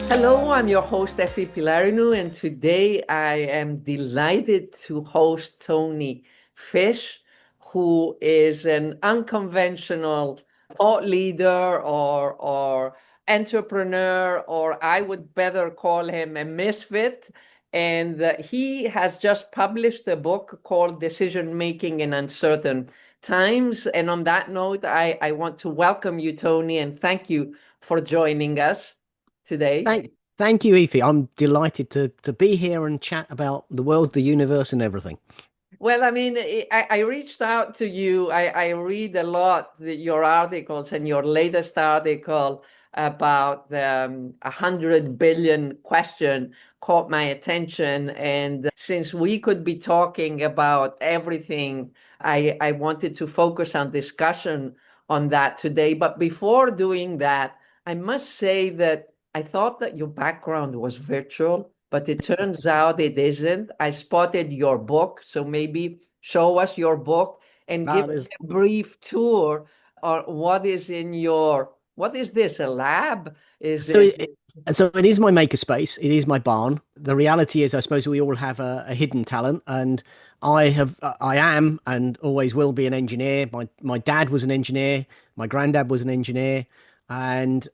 Hello, I'm your host, Effie Pilarinu, and today I am delighted to host Tony Fish, who is an unconventional thought leader or entrepreneur, or I would better call him a misfit. And he has just published a book called Decision Making in Uncertain Times. And on that note, I want to welcome you, Tony, and thank you for joining us today. Thank you, Effie. I'm delighted to be here and chat about the world, the universe, and everything. Well, I mean, I reached out to you. I read a lot your articles, and your latest article about the 100 billion question caught my attention. And since we could be talking about everything, I wanted to focus on discussion on that today. But before doing that, I must say that I thought that your background was virtual, but it turns out it isn't. I spotted your book, so maybe show us your book and give That us is a brief tour on what is this, a lab? Is so. it? It is my makerspace. It is my barn. The reality is, I suppose we all have a hidden talent, and I am, and always will be an engineer. My dad was an engineer. My granddad was an engineer, and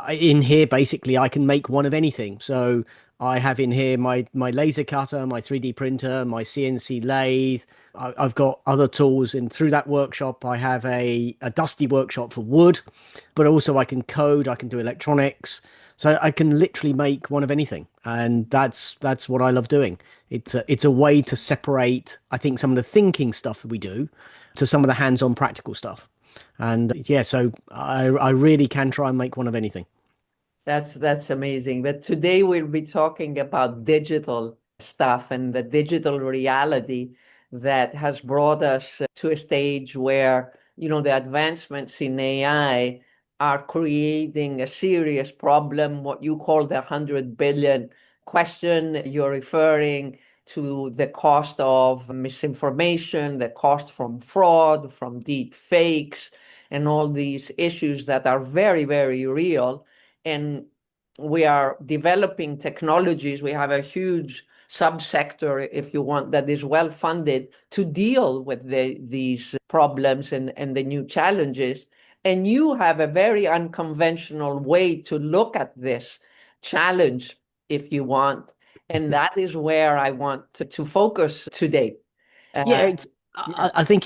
in here, basically, I can make one of anything. So I have in here my laser cutter, my 3D printer, my CNC lathe. I've got other tools, and through that workshop, I have a dusty workshop for wood, but also I can code, I can do electronics, so I can literally make one of anything, and that's what I love doing. It's a way to separate, I think, some of the thinking stuff that we do to some of the hands-on practical stuff, and yeah, so I really can try and make one of anything. That's amazing. But today we'll be talking about digital stuff and the digital reality that has brought us to a stage where, the advancements in AI are creating a serious problem, what you call the 100 billion question. You're referring to the cost of misinformation, the cost from fraud, from deep fakes, and all these issues that are very, very real. And we are developing technologies. We have a huge subsector, if you want, that is well funded to deal with these problems and the new challenges. And you have a very unconventional way to look at this challenge, if you want. And that is where I want to focus today. Yeah, Uh, yeah. I think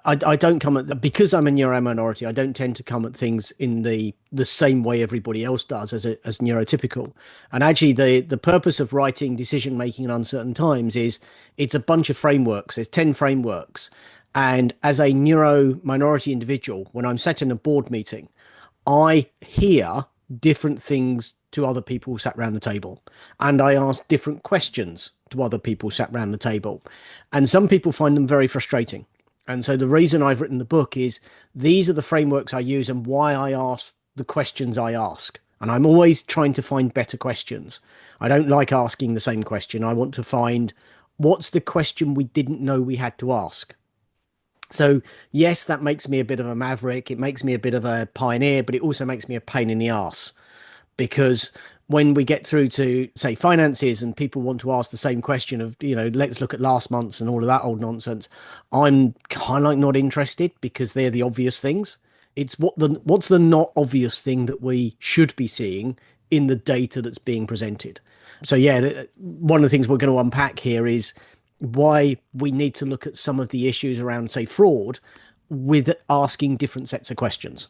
I don't come at, because I'm a neuro minority, I don't tend to come at things in the same way everybody else does as neurotypical. And actually the purpose of writing Decision Making in Uncertain Times is it's a bunch of frameworks. There's 10 frameworks. And as a neuro minority individual, when I'm sat in a board meeting, I hear different things to other people sat around the table, and I ask different questions to other people sat around the table, and some people find them very frustrating. And so the reason I've written the book is these are the frameworks I use and why I ask the questions I ask. And I'm always trying to find better questions. I don't like asking the same question. I want to find what's the question we didn't know we had to ask. So, yes, that makes me a bit of a maverick. It makes me a bit of a pioneer, but it also makes me a pain in the arse because when we get through to, say, finances and people want to ask the same question of, let's look at last month's and all of that old nonsense, I'm kind of like not interested because they're the obvious things. It's what's the not obvious thing that we should be seeing in the data that's being presented. So, yeah, one of the things we're going to unpack here is why we need to look at some of the issues around, say, fraud with asking different sets of questions.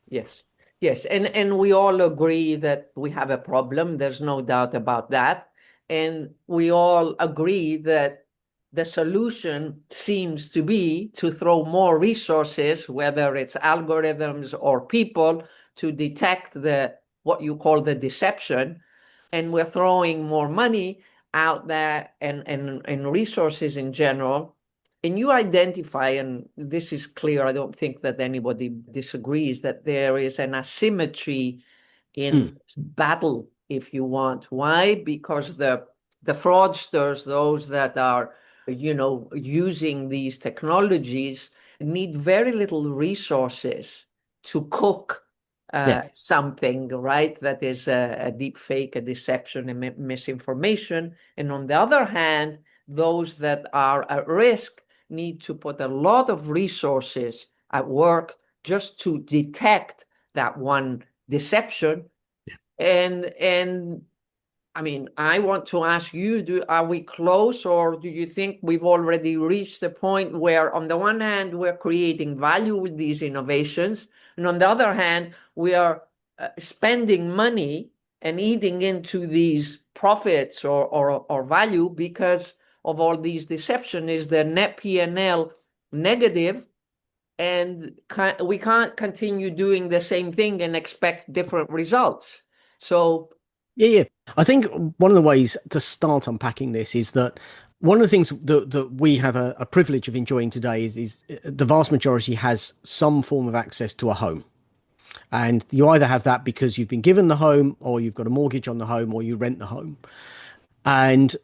Yes. Yes. And we all agree that we have a problem. There's no doubt about that. And we all agree that the solution seems to be to throw more resources, whether it's algorithms or people, to detect the what you call the deception. And we're throwing more money out there and resources in general. And you identify, and this is clear, I don't think that anybody disagrees, that there is an asymmetry in Mm. battle, if you want. Why? Because the fraudsters, those that are, using these technologies, need very little resources to cook Yeah. something, right? That is a deep fake, a deception, a misinformation. And on the other hand, those that are at risk need to put a lot of resources at work just to detect that one deception. And I mean, I want to ask you, are we close, or do you think we've already reached the point where on the one hand, we're creating value with these innovations, and on the other hand, we are spending money and eating into these profits or value because of all these deception? Is the net P&L negative, and we can't continue doing the same thing and expect different results? So Yeah. I think one of the ways to start unpacking this is that one of the things that we have a privilege of enjoying today is the vast majority has some form of access to a home. And you either have that because you've been given the home, or you've got a mortgage on the home, or you rent the home. And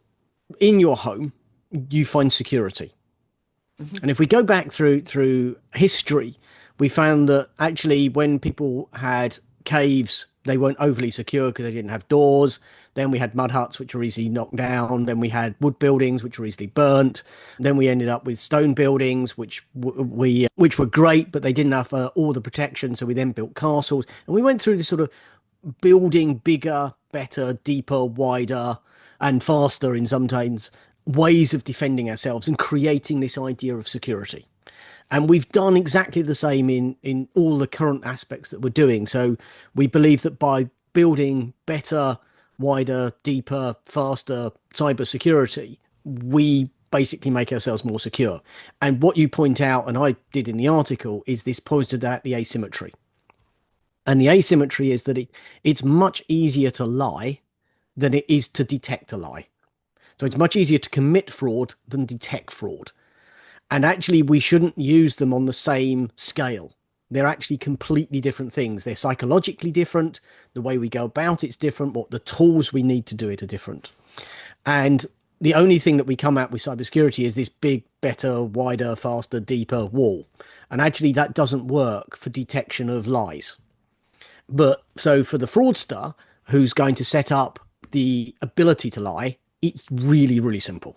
in your home, you find security. mhm. And if we go back through history, we found that actually when people had caves, they weren't overly secure because they didn't have doors. Then we had mud huts, which were easily knocked down. Then we had wood buildings, which were easily burnt. Then we ended up with stone buildings, which were great, but they didn't have all the protection. So we then built castles, and we went through this sort of building bigger, better, deeper, wider, and faster in sometimes ways of defending ourselves and creating this idea of security. And we've done exactly the same in all the current aspects that we're doing. So we believe that by building better, wider, deeper, faster cybersecurity, we basically make ourselves more secure. And what you point out, and I did in the article, is this pointed at the asymmetry. And the asymmetry is that it's much easier to lie than it is to detect a lie. So it's much easier to commit fraud than detect fraud. And actually, we shouldn't use them on the same scale. They're actually completely different things. They're psychologically different. The way we go about it's different. What the tools we need to do it are different. And the only thing that we come at with cybersecurity is this big, better, wider, faster, deeper wall. And actually, that doesn't work for detection of lies. But so for the fraudster who's going to set up the ability to lie, it's really, really simple.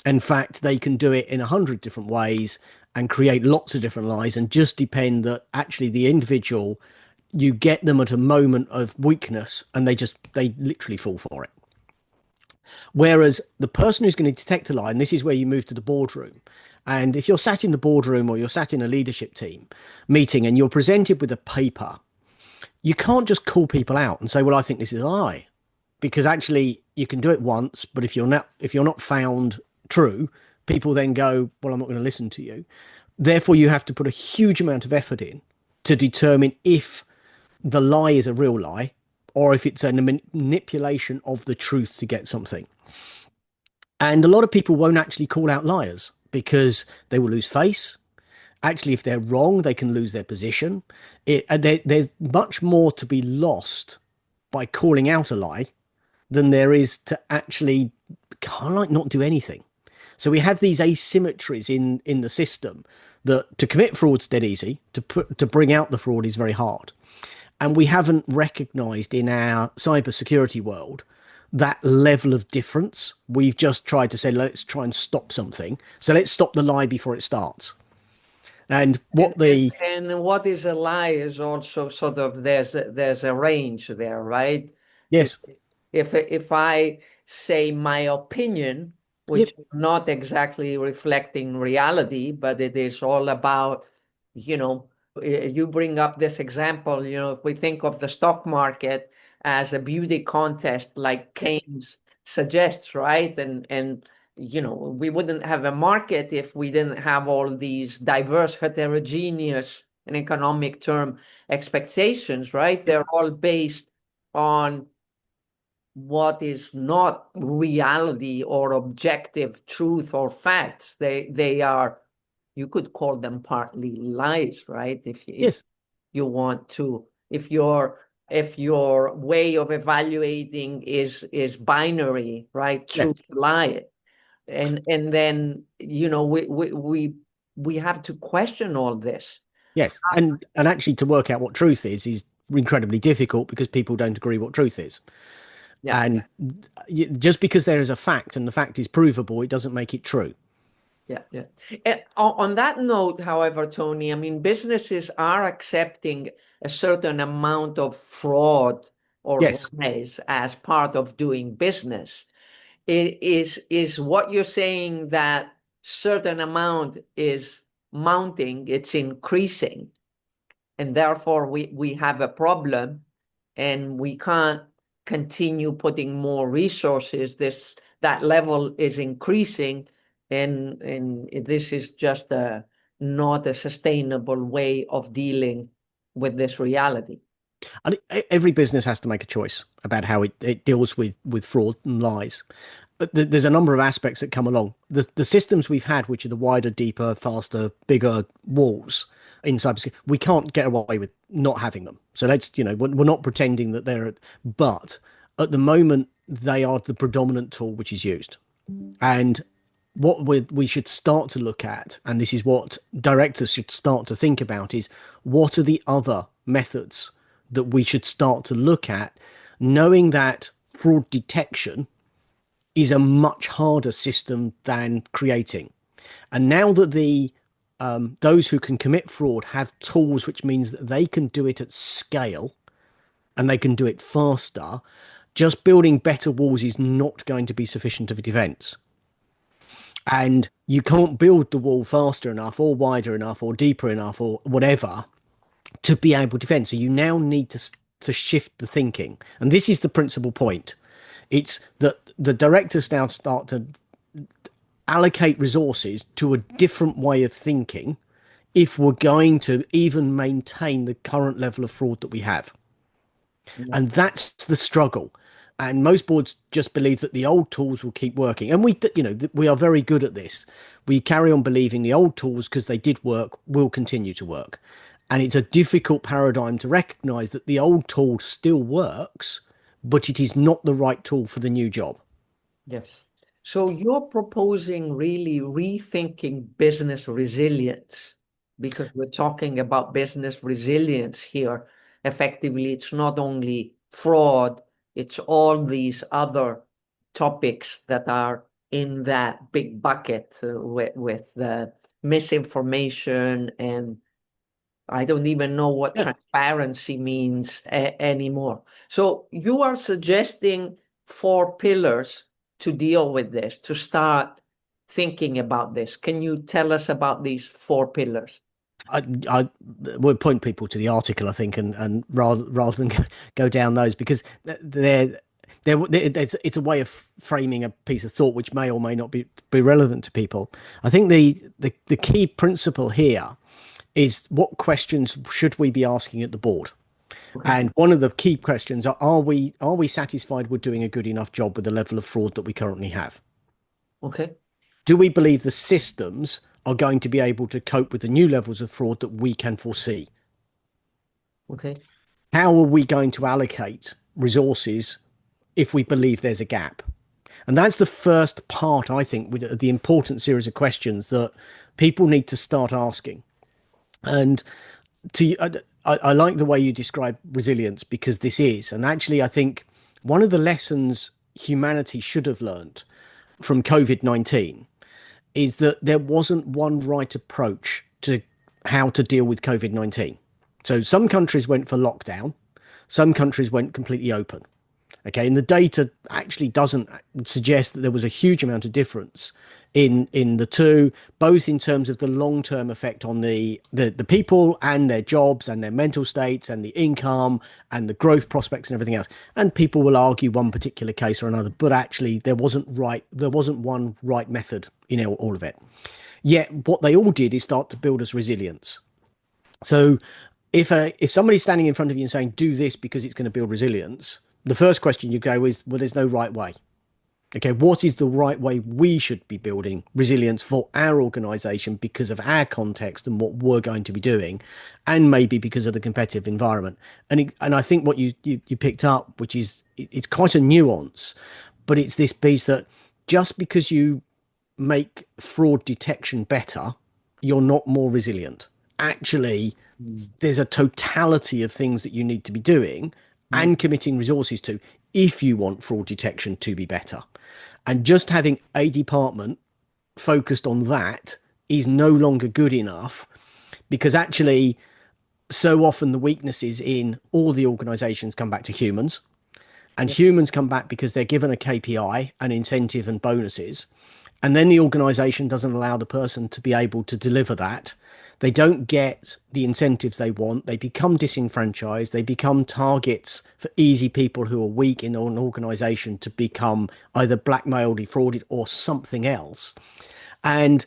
In fact, they can do it in 100 different ways and create lots of different lies, and just depend that actually the individual, you get them at a moment of weakness and they literally fall for it. Whereas the person who's going to detect a lie, and this is where you move to the boardroom. And if you're sat in the boardroom or you're sat in a leadership team meeting and you're presented with a paper, you can't just call people out and say, well, I think this is a lie, because actually you can do it once, but if you're not found true, people then go, well, I'm not going to listen to you. Therefore, you have to put a huge amount of effort in to determine if the lie is a real lie or if it's a manipulation of the truth to get something. And a lot of people won't actually call out liars because they will lose face. Actually, if they're wrong, they can lose their position. There's much more to be lost by calling out a lie than there is to actually kind of like not do anything. So we have these asymmetries in the system that to commit fraud's dead easy, to bring out the fraud is very hard. And we haven't recognized in our cybersecurity world that level of difference. We've just tried to say, let's try and stop something. So let's stop the lie before it starts. And And, what and the and what is a lie is also sort of there's a range there, right? If yes, if I say my opinion, which yep, is not exactly reflecting reality, but it is all about, you bring up this example, if we think of the stock market as a beauty contest, like yes, Keynes suggests, right? And we wouldn't have a market if we didn't have all these diverse, heterogeneous, in economic term, expectations, right? yep, They're all based on what is not reality or objective truth or facts. They are, you could call them partly lies, right? If yes, you want to, if your way of evaluating is binary, right? yeah. Truth, lie. And then we have to question all this. Yes, and actually to work out what truth is incredibly difficult because people don't agree what truth is. Yeah. And just because there is a fact and the fact is provable, it doesn't make it true. Yeah, yeah. On that note, however, Tony, I mean, businesses are accepting a certain amount of fraud or Yes. lies as part of doing business. Is what you're saying that certain amount is mounting, it's increasing, and therefore we have a problem, and we can't continue putting more resources. That level is increasing, and this is just not a sustainable way of dealing with this reality. And every business has to make a choice about how it deals with fraud and lies. But there's a number of aspects that come along. The systems we've had, which are the wider, deeper, faster, bigger walls in cybersecurity, we can't get away with not having them. So let's, we're not pretending that but at the moment, they are the predominant tool which is used. And what we should start to look at, and this is what directors should start to think about, is what are the other methods that we should start to look at, knowing that fraud detection is a much harder system than creating. And now that the those who can commit fraud have tools, which means that they can do it at scale and they can do it faster, just building better walls is not going to be sufficient of a defense. And you can't build the wall faster enough or wider enough or deeper enough or whatever to be able to defend. So you now need to shift the thinking. And this is the principal point. It's that the directors now start to allocate resources to a different way of thinking if we're going to even maintain the current level of fraud that we have. Yeah. And that's the struggle. And most boards just believe that the old tools will keep working. And we are very good at this. We carry on believing the old tools, because they did work, will continue to work. And it's a difficult paradigm to recognize that the old tool still works, but it is not the right tool for the new job. Yes. So you're proposing really rethinking business resilience, because we're talking about business resilience here. Effectively, it's not only fraud, it's all these other topics that are in that big bucket, with the misinformation, and I don't even know what Yeah. transparency means anymore. So you are suggesting 4 pillars to deal with this, to start thinking about this. Can you tell us about these 4 pillars? I would point people to the article, I think, and rather than go down those, because it's a way of framing a piece of thought which may or may not be relevant to people. I think the key principle here is, what questions should we be asking at the board? Okay. And one of the key questions are we satisfied we're doing a good enough job with the level of fraud that we currently have? Okay. Do we believe the systems are going to be able to cope with the new levels of fraud that we can foresee? Okay. How are we going to allocate resources if we believe there's a gap? And that's the first part, I think, with the important series of questions that people need to start asking. And I like the way you describe resilience, because this is, and actually, I think one of the lessons humanity should have learned from COVID-19 is that there wasn't one right approach to how to deal with COVID-19. So some countries went for lockdown, some countries went completely open. Okay, and the data actually doesn't suggest that there was a huge amount of difference in the two, both in terms of the long-term effect on the people and their jobs and their mental states and the income and the growth prospects and everything else. And people will argue one particular case or another, but actually there wasn't one right method in all of it. Yet what they all did is start to build us resilience. So if somebody's standing in front of you and saying, do this because it's going to build resilience, the first question you go is, well, there's no right way. Okay, what is the right way we should be building resilience for our organization because of our context and what we're going to be doing, and maybe because of the competitive environment? And I think what you picked up, which is, it's quite a nuance, but it's this piece that just because you make fraud detection better, you're not more resilient. Actually, Mm. There's a totality of things that you need to be doing Mm. and committing resources to if you want fraud detection to be better. And just having a department focused on that is no longer good enough, because actually so often the weaknesses in all the organizations come back to humans, and Yeah. humans come back because they're given a KPI, an incentive and bonuses. And then the organization doesn't allow the person to be able to deliver that. They don't get the incentives they want. They become disenfranchised. They become targets for easy people who are weak in an organization to become either blackmailed, defrauded, or something else. And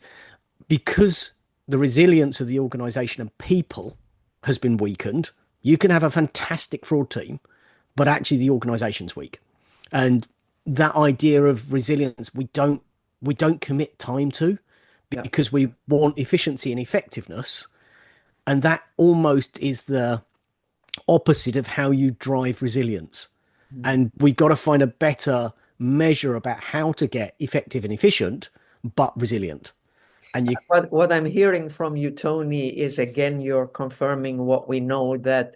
because the resilience of the organization and people has been weakened, you can have a fantastic fraud team, but actually the organization's weak. And that idea of resilience, we don't commit time to, Yeah. because we want efficiency and effectiveness. And that almost is the opposite of how you drive resilience. Mm. And we got to find a better measure about how to get effective and efficient, but resilient. And you, What I'm hearing from you, Tony, is again, you're confirming what we know, that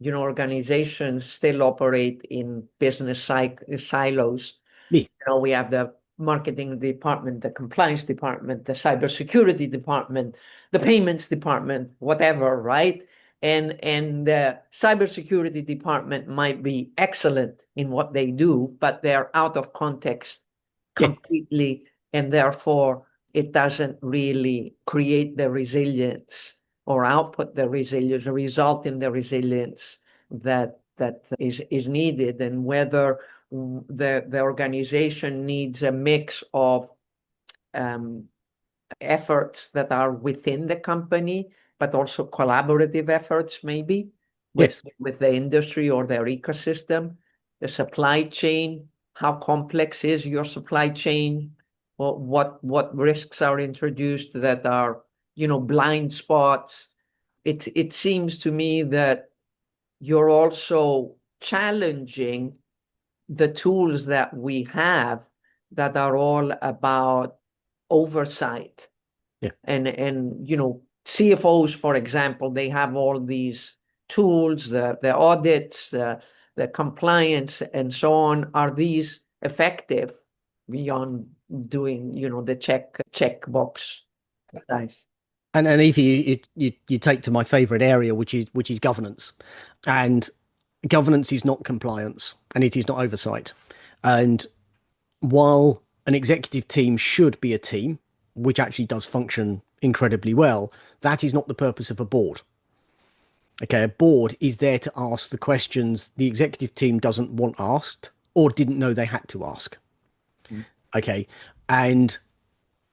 organizations still operate in business silos. yeah, We have the marketing department, the compliance department, the cybersecurity department, the payments department, whatever, right? And the cybersecurity department might be excellent in what they do, but they're out of context yeah, completely, and therefore it doesn't really create the resilience or output the resilience, result in the resilience that is needed. And whether the organization needs a mix of um, efforts that are within the company, but also collaborative efforts, maybe yes. with the industry or their ecosystem, the supply chain. How complex is your supply chain? What risks are introduced that are blind spots? It seems to me that you're also challenging the tools that we have that are all about oversight. Yeah. And CFOs, for example, they have all these tools, the audits, the compliance, and so on. Are these effective beyond doing the checkbox exercise? And if you take to my favorite area, which is governance, and governance is not compliance and it is not oversight. And while an executive team should be a team, which actually does function incredibly well, that is not the purpose of a board. Okay, a board is there to ask the questions the executive team doesn't want asked or didn't know they had to ask. Mm. Okay, and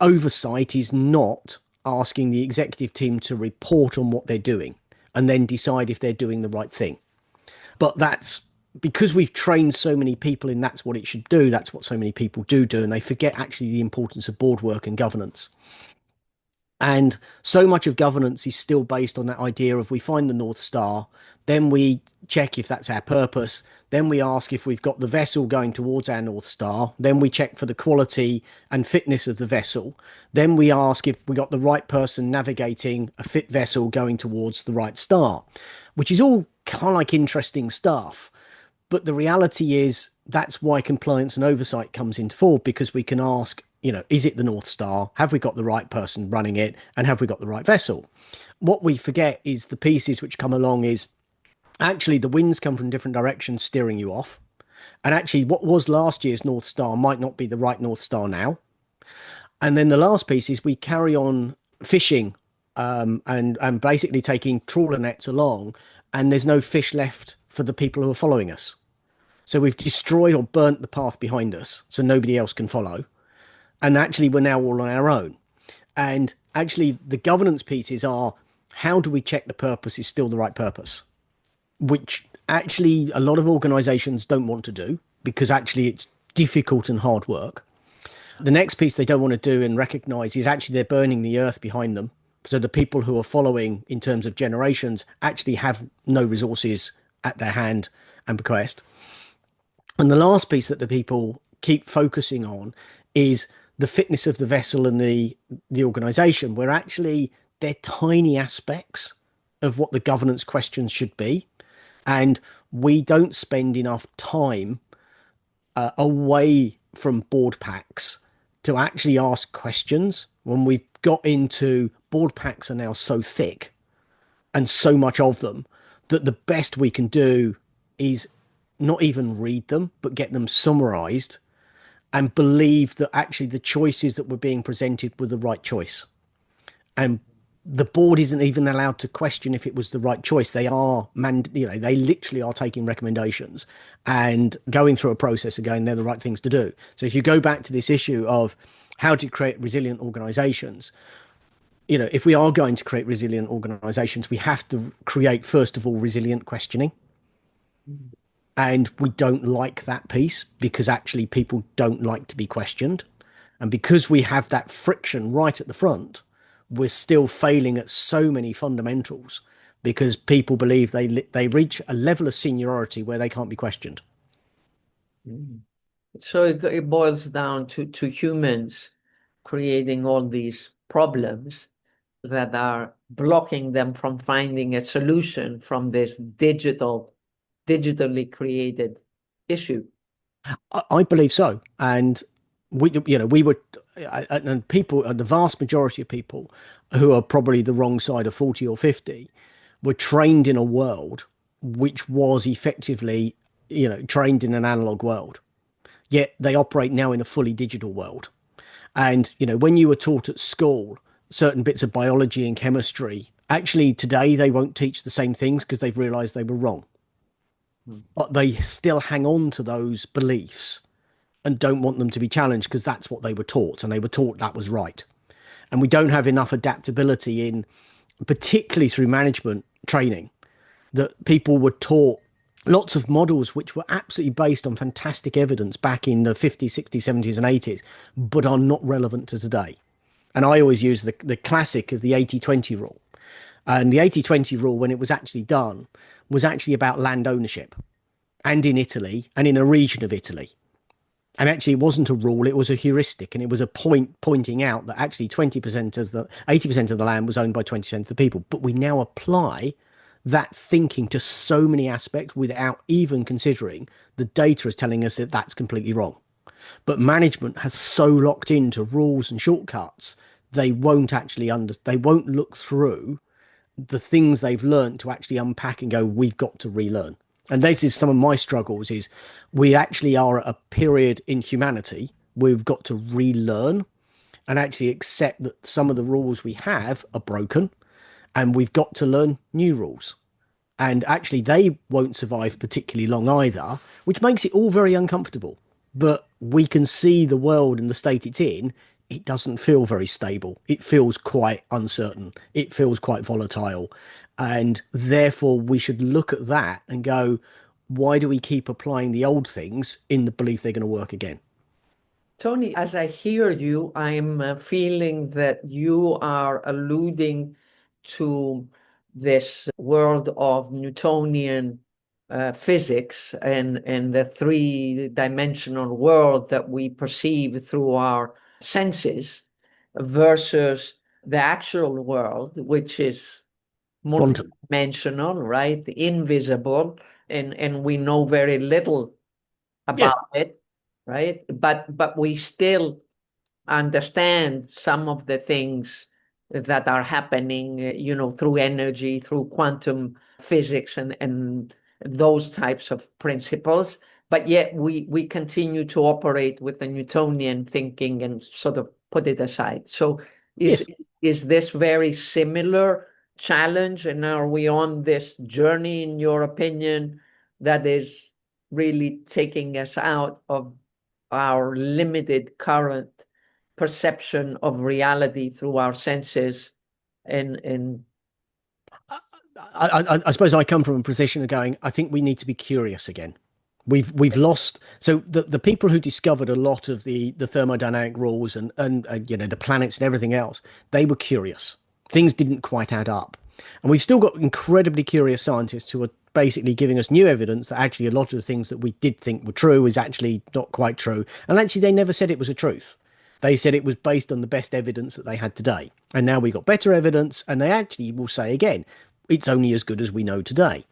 oversight is not asking the executive team to report on what they're doing and then decide if they're doing the right thing. But that's because we've trained so many people in that's what it should do. That's what so many people do, and they forget actually the importance of board work and governance. And so much of governance is still based on that idea of we find the North Star, then we check if that's our purpose, then we ask if we've got the vessel going towards our North Star, then we check for the quality and fitness of the vessel, then we ask if we got the right person navigating a fit vessel going towards the right star, which is all kind of like interesting stuff. But the reality is that's why compliance and oversight comes into forward, because we can ask, is it the North Star? Have we got the right person running it? And have we got the right vessel? What we forget is the pieces which come along is actually the winds come from different directions steering you off. And actually what was last year's North Star might not be the right North Star now. And then the last piece is we carry on fishing and basically taking trawler nets along, and there's no fish left for the people who are following us. So we've destroyed or burnt the path behind us so nobody else can follow. And actually, we're now all on our own. And actually, the governance pieces are how do we check the purpose is still the right purpose? Which actually a lot of organizations don't want to do because actually it's difficult and hard work. The next piece they don't want to do and recognize is actually they're burning the earth behind them. So the people who are following in terms of generations actually have no resources at their hand and bequest. And the last piece that the people keep focusing on is the fitness of the vessel and the organization, where actually they're tiny aspects of what the governance questions should be. And we don't spend enough time away from board packs to actually ask questions when we've got into board packs are now so thick and so much of them that the best we can do is not even read them, but get them summarized and believe that actually the choices that were being presented were the right choice. And the board isn't even allowed to question if it was the right choice. They are, they literally are taking recommendations and going through a process and going, they're the right things to do. So if you go back to this issue of how to create resilient organizations, if we are going to create resilient organizations, we have to create, first of all, resilient questioning. And we don't like that piece because actually people don't like to be questioned. And because we have that friction right at the front, we're still failing at so many fundamentals because people believe they reach a level of seniority where they can't be questioned. Mm. So it boils down to humans creating all these problems that are blocking them from finding a solution from this digitally created issue. I believe so. And we were, and people, the vast majority of people who are probably the wrong side of 40 or 50 were trained in a world which was effectively, trained in an analog world. Yet they operate now in a fully digital world. And, when you were taught at school certain bits of biology and chemistry, actually today they won't teach the same things because they've realized they were wrong. Hmm. But they still hang on to those beliefs and don't want them to be challenged because that's what they were taught and they were taught that was right. And we don't have enough adaptability in, particularly through management training, that people were taught lots of models which were absolutely based on fantastic evidence back in the 50s, 60s, 70s, and 80s, but are not relevant to today. And I always use the classic of the 80-20 rule. And the 80-20 rule, when it was actually done, was actually about land ownership and in Italy and in a region of Italy. And actually, it wasn't a rule, it was a heuristic. And it was a point pointing out that actually 20% of the 80% of the land was owned by 20% of the people. But we now apply that thinking to so many aspects without even considering the data is telling us that that's completely wrong. But management has so locked into rules and shortcuts, they won't look through the things they've learned to actually unpack and go, we've got to relearn. And this is some of my struggles is we actually are at a period in humanity we've got to relearn and actually accept that some of the rules we have are broken and we've got to learn new rules. And actually, they won't survive particularly long either, which makes it all very uncomfortable. But we can see the world and the state it's in. It doesn't feel very stable. It feels quite uncertain. It feels quite volatile. And therefore, we should look at that and go, why do we keep applying the old things in the belief they're going to work again? Tony, as I hear you, I'm feeling that you are alluding to this world of Newtonian physics and the three-dimensional world that we perceive through our senses versus the actual world, which is Quantum. multidimensional, right? Invisible, and we know very little Yeah. about it, right? But we still understand some of the things that are happening, through energy, through quantum physics and those types of principles. But yet we continue to operate with the Newtonian thinking and sort of put it aside. So is Yes. is this very similar challenge? And are we on this journey, in your opinion, that is really taking us out of our limited current perception of reality through our senses and I suppose I come from a position of going, I think we need to be curious again. We've lost. So the people who discovered a lot of the thermodynamic rules and the planets and everything else, they were curious. Things didn't quite add up, and we've still got incredibly curious scientists who are basically giving us new evidence that actually a lot of the things that we did think were true is actually not quite true. And actually, they never said it was a truth. They said it was based on the best evidence that they had today. And now we've got better evidence, and they actually will say again, it's only as good as we know today.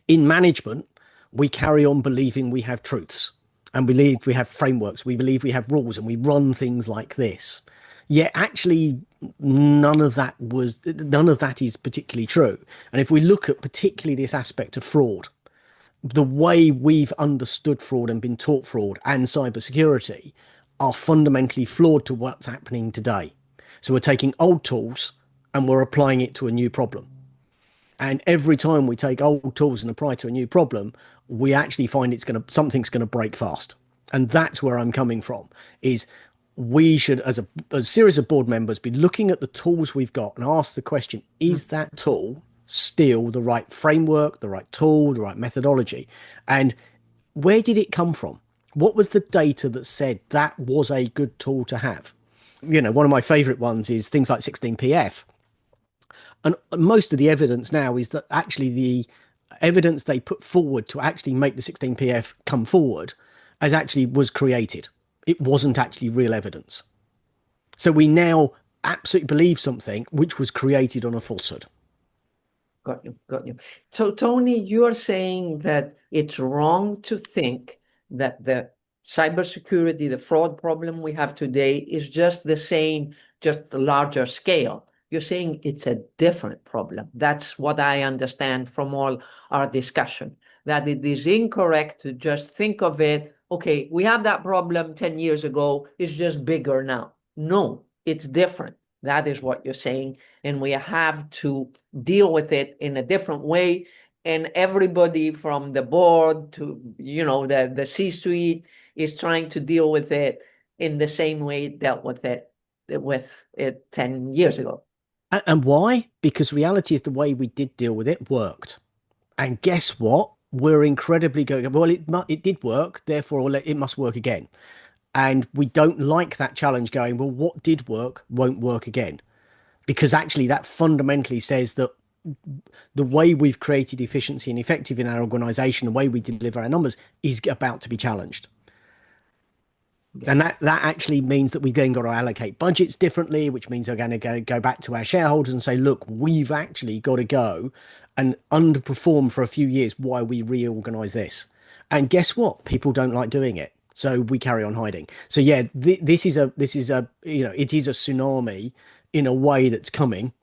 In management, we carry on believing we have truths and believe we have frameworks, we believe we have rules, and we run things like this. Yet actually none of that is particularly true. And if we look at particularly this aspect of fraud, the way we've understood fraud and been taught fraud and cybersecurity are fundamentally flawed to what's happening today. So we're taking old tools and we're applying it to a new problem. And every time we take old tools and apply to a new problem, we actually find something's gonna break fast. And that's where I'm coming from. Is we should, as a series of board members, be looking at the tools we've got and ask the question: is that tool still the right framework, the right tool, the right methodology? And where did it come from? What was the data that said that was a good tool to have? One of my favorite ones is things like 16PF. And most of the evidence now is that actually the evidence they put forward to actually make the 16PF come forward as actually was created. It wasn't actually real evidence. So we now absolutely believe something which was created on a falsehood. Got you, got you. So, Tony, you are saying that it's wrong to think that the cybersecurity, the fraud problem we have today is just the same, just the larger scale. You're saying it's a different problem. That's what I understand from all our discussion, that it is incorrect to just think of it, okay, we had that problem 10 years ago, it's just bigger now. No, it's different. That is what you're saying. And we have to deal with it in a different way. And everybody from the board to, the C-suite is trying to deal with it in the same way it dealt with it 10 years ago. And why? Because reality is the way we did deal with it worked. And guess what? We're incredibly going, well, it did work, therefore it must work again. And we don't like that challenge going, well, what did work won't work again. Because actually that fundamentally says that the way we've created efficiency and effective in our organization, the way we deliver our numbers is about to be challenged. Yeah. And that actually means that we've then got to allocate budgets differently, which means we're going to go back to our shareholders and say, look, we've actually got to go and underperform for a few years while we reorganize this. And guess what? People don't like doing it. So we carry on hiding. So yeah, this is a it is a tsunami in a way that's coming.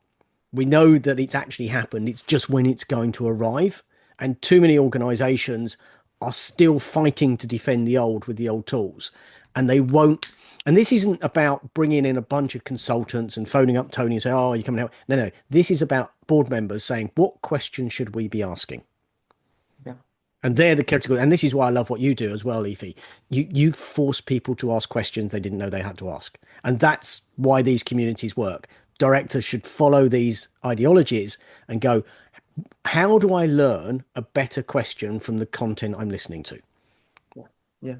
We know that it's actually happened. It's just when it's going to arrive. And too many organizations are still fighting to defend the old with the old tools. And they won't. And this isn't about bringing in a bunch of consultants and phoning up Tony and say, oh, you're coming out. No. This is about board members saying, what question should we be asking? Yeah. And they're the critical. And this is why I love what you do as well, Efi. You force people to ask questions they didn't know they had to ask. And that's why these communities work. Directors should follow these ideologies and go, how do I learn a better question from the content I'm listening to? Yeah.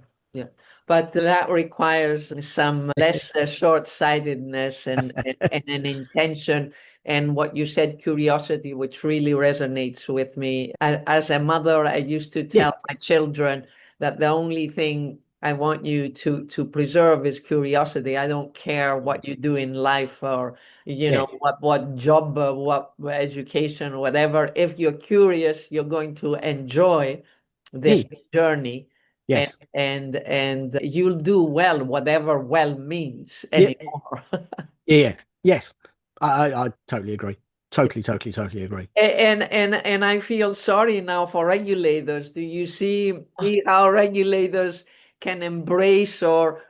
But that requires some less short-sightedness and an intention. And what you said, curiosity, which really resonates with me. As a mother, I used to tell my children that the only thing I want you to preserve is curiosity. I don't care what you do in life or, what job, what education, whatever. If you're curious, you're going to enjoy this journey. Yes. And you'll do well, whatever well means anymore. Yes. I totally agree. Totally agree. And I feel sorry now for regulators. Do you see how regulators can embrace or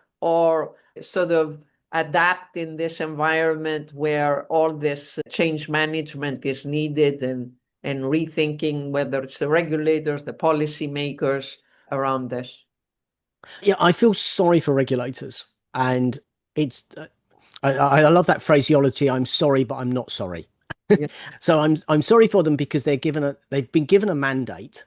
sort of adapt in this environment where all this change management is needed and rethinking, whether it's the regulators, the policymakers around this? Yeah, I feel sorry for regulators, and it's I love that phraseology. I'm sorry, but I'm not sorry. Yeah. So I'm sorry for them because they've been given a mandate,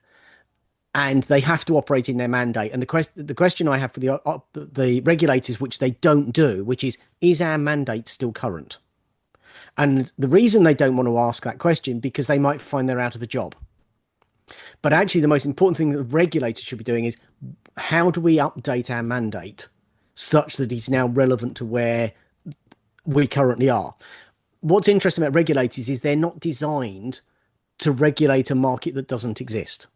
and they have to operate in their mandate. And the question I have for the regulators, which they don't do, which is our mandate still current? And the reason they don't want to ask that question because they might find they're out of a job. But actually, the most important thing that the regulators should be doing is how do we update our mandate such that it's now relevant to where we currently are? what's interesting about regulators is they're not designed to regulate a market that doesn't exist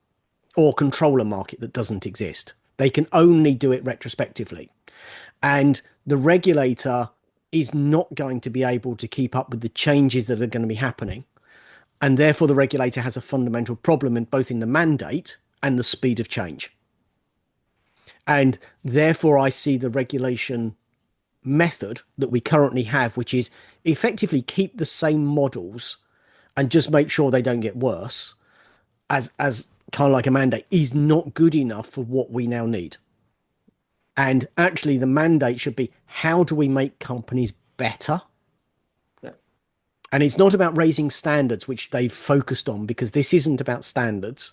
or control a market that doesn't exist. They can only do it retrospectively. And the regulator is not going to be able to keep up with the changes that are going to be happening. And therefore, the regulator has a fundamental problem in both in the mandate and the speed of change. And therefore, I see the regulation method that we currently have, which is effectively keep the same models and just make sure they don't get worse, as kind of like a mandate, is not good enough for what we now need. And actually, the mandate should be, how do we make companies better? Yeah. And it's not about raising standards, which they've focused on, because this isn't about standards.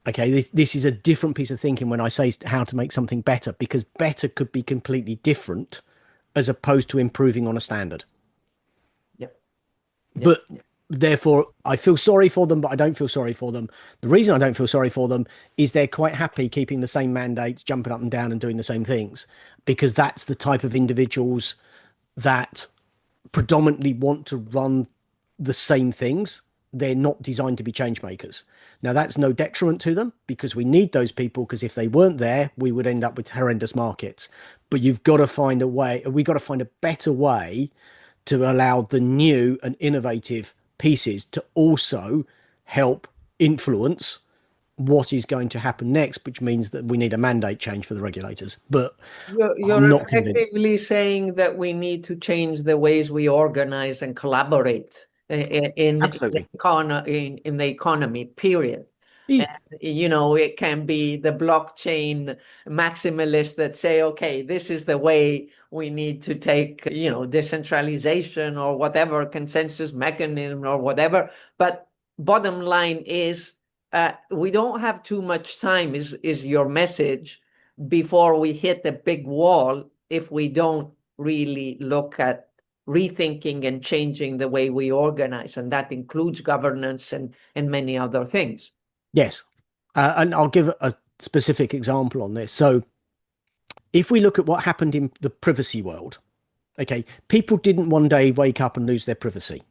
Okay, this is a different piece of thinking when I say how to make something better, because better could be completely different as opposed to improving on a standard. Yeah. Yeah. But therefore, I feel sorry for them, but I don't feel sorry for them. The reason I don't feel sorry for them is they're quite happy keeping the same mandates, jumping up and down and doing the same things, because that's the type of individuals that predominantly want to run the same things. They're not designed to be change makers. Now, that's no detriment to them because we need those people, because if they weren't there, we would end up with horrendous markets. But you've got to find a way, we've got to find a better way to allow the new and innovative pieces to also help influence what is going to happen next, which means that we need a mandate change for the regulators. But I'm You're not convinced. effectively saying that we need to change the ways we organize and collaborate Absolutely. in the economy, period. E- And, it can be the blockchain maximalists that say, okay, this is the way we need to take, decentralization or whatever consensus mechanism or whatever. But bottom line is, we don't have too much time, is your message, before we hit the big wall if we don't really look at rethinking and changing the way we organize. And that includes governance and many other things. Yes. And I'll give a specific example on this. So if we look at what happened in the privacy world, okay, people didn't one day wake up and lose their privacy.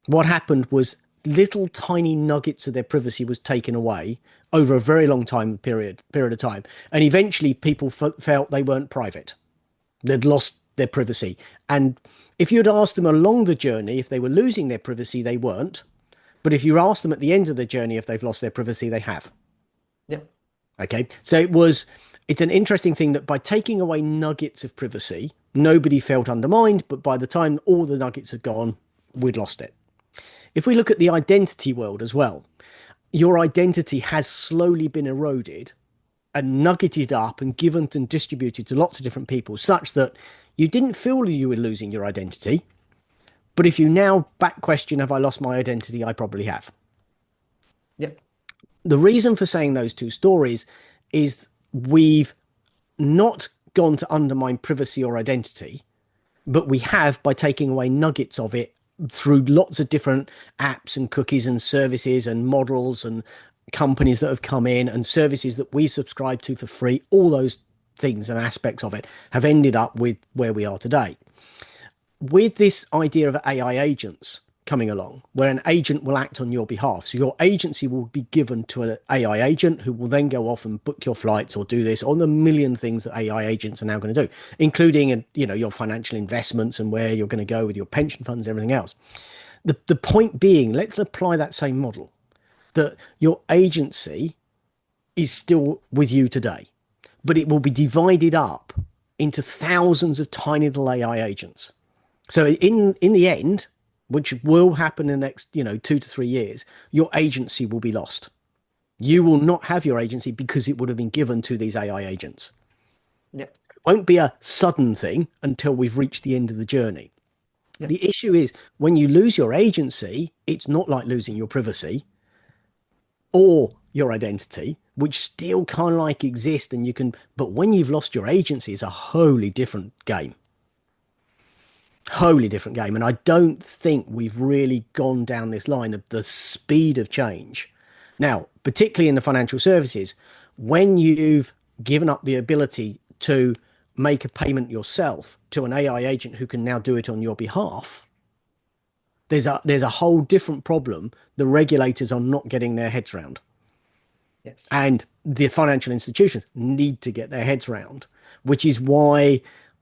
What happened was little tiny nuggets of their privacy was taken away over a very long period of time. And eventually people felt they weren't private. They'd lost their privacy. And if you'd asked them along the journey, if they were losing their privacy, they weren't. But if you ask them at the end of the journey, if they've lost their privacy, they have. Yeah. Okay. So it's an interesting thing that by taking away nuggets of privacy, nobody felt undermined. But by the time all the nuggets had gone, we'd lost it. If we look at the identity world as well, your identity has slowly been eroded and nuggeted up and given and distributed to lots of different people, such that you didn't feel you were losing your identity. But if you now back question, have I lost my identity? I probably have. Yeah. The reason for saying those two stories is we've not gone to undermine privacy or identity, but we have by taking away nuggets of it through lots of different apps and cookies and services and models and companies that have come in and services that we subscribe to for free. All those things and aspects of it have ended up with where we are today. With this idea of AI agents coming along, where an agent will act on your behalf. So your agency will be given to an AI agent who will then go off and book your flights or do this on the million things that AI agents are now going to do, including, your financial investments and where you're going to go with your pension funds and everything else. The point being, let's apply that same model, that your agency is still with you today, but it will be divided up into thousands of tiny little AI agents. So in the end, which will happen in the next, 2 to 3 years, your agency will be lost. You will not have your agency because it would have been given to these AI agents. Yeah. It won't be a sudden thing until we've reached the end of the journey. Yeah. The issue is when you lose your agency, it's not like losing your privacy or your identity, which still kind of like exist and you can, but when you've lost your agency, it's a wholly different game. Wholly different game. And I don't think we've really gone down this line of the speed of change. Now, particularly in the financial services, when you've given up the ability to make a payment yourself to an AI agent who can now do it on your behalf, There's a whole different problem the regulators are not getting their heads round. Yes. And the financial institutions need to get their heads round, which is why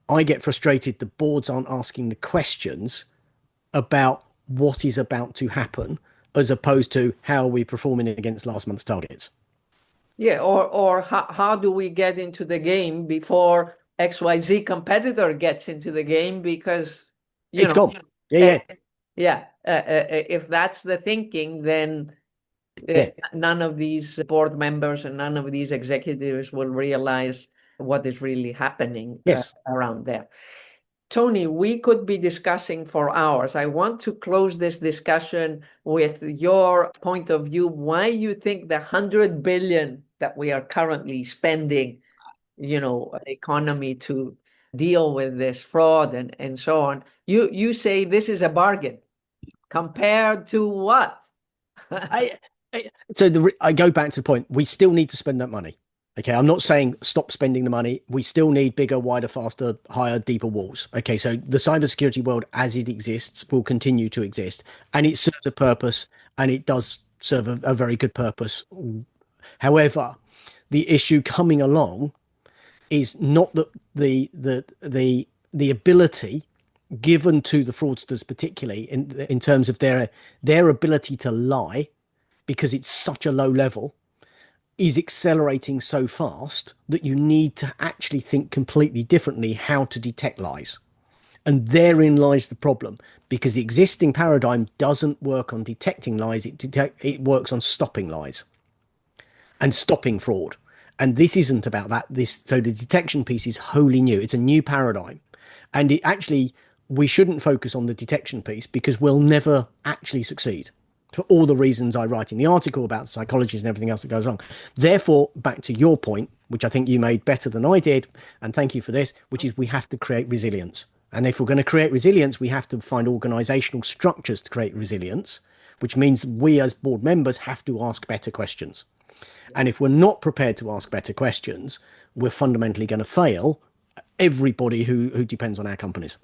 I get frustrated the boards aren't asking the questions about what is about to happen, as opposed to how are we performing against last month's targets. Yeah, or how do we get into the game before XYZ competitor gets into the game? Because, you It's know, gone. Yeah, uh, yeah, yeah, if that's the thinking, then yeah. none of these board members and none of these executives will realize what is really happening Yes. around there. Tony, we could be discussing for hours. I want to close this discussion with your point of view, why you think the 100 billion that we are currently spending, economy to deal with this fraud and so on. You say this is a bargain compared to what? I, I go back to the point. We still need to spend that money. Okay, I'm not saying stop spending the money. We still need bigger, wider, faster, higher, deeper walls. Okay, so the cybersecurity world as it exists will continue to exist, and it serves a purpose, and it does serve a very good purpose. However, the issue coming along is not that the ability given to the fraudsters, particularly in terms of their ability to lie, because it's such a low level, is accelerating so fast that you need to actually think completely differently how to detect lies. And therein lies the problem, because the existing paradigm doesn't work on detecting lies, it works on stopping lies and stopping fraud. And this isn't about that. So the detection piece is wholly new. It's a new paradigm. And it actually, we shouldn't focus on the detection piece because we'll never actually succeed for all the reasons I write in the article about psychology and everything else that goes wrong. Therefore, back to your point, which I think you made better than I did, and thank you for this, which is we have to create resilience. And if we're going to create resilience, we have to find organizational structures to create resilience, which means we as board members have to ask better questions. And if we're not prepared to ask better questions, we're fundamentally going to fail everybody who depends on our companies.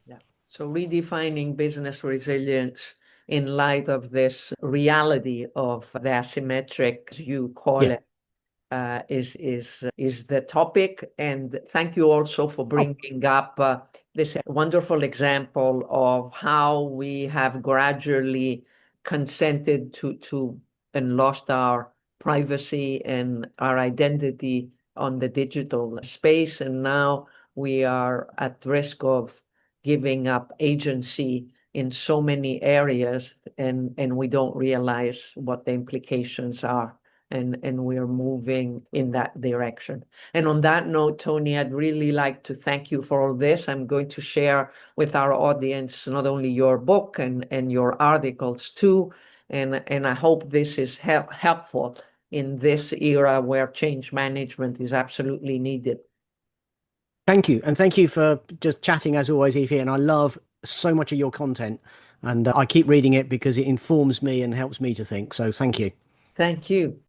Yeah. So redefining business resilience in light of this reality of the asymmetric, as you call Yeah. it, is the topic. And thank you also for Oh, bringing up this wonderful example of how we have gradually consented to and lost our privacy and our identity on the digital space. And now we are at risk of giving up agency in so many areas, and we don't realize what the implications are. And we're moving in that direction. And on that note, Tony, I'd really like to thank you for all this. I'm going to share with our audience not only your book and your articles too, and I hope this is helpful in this era where change management is absolutely needed. thank you. And thank you for just chatting as always, Evie. And I love so much of your content. And I keep reading it because it informs me and helps me to think. So thank you. Thank you.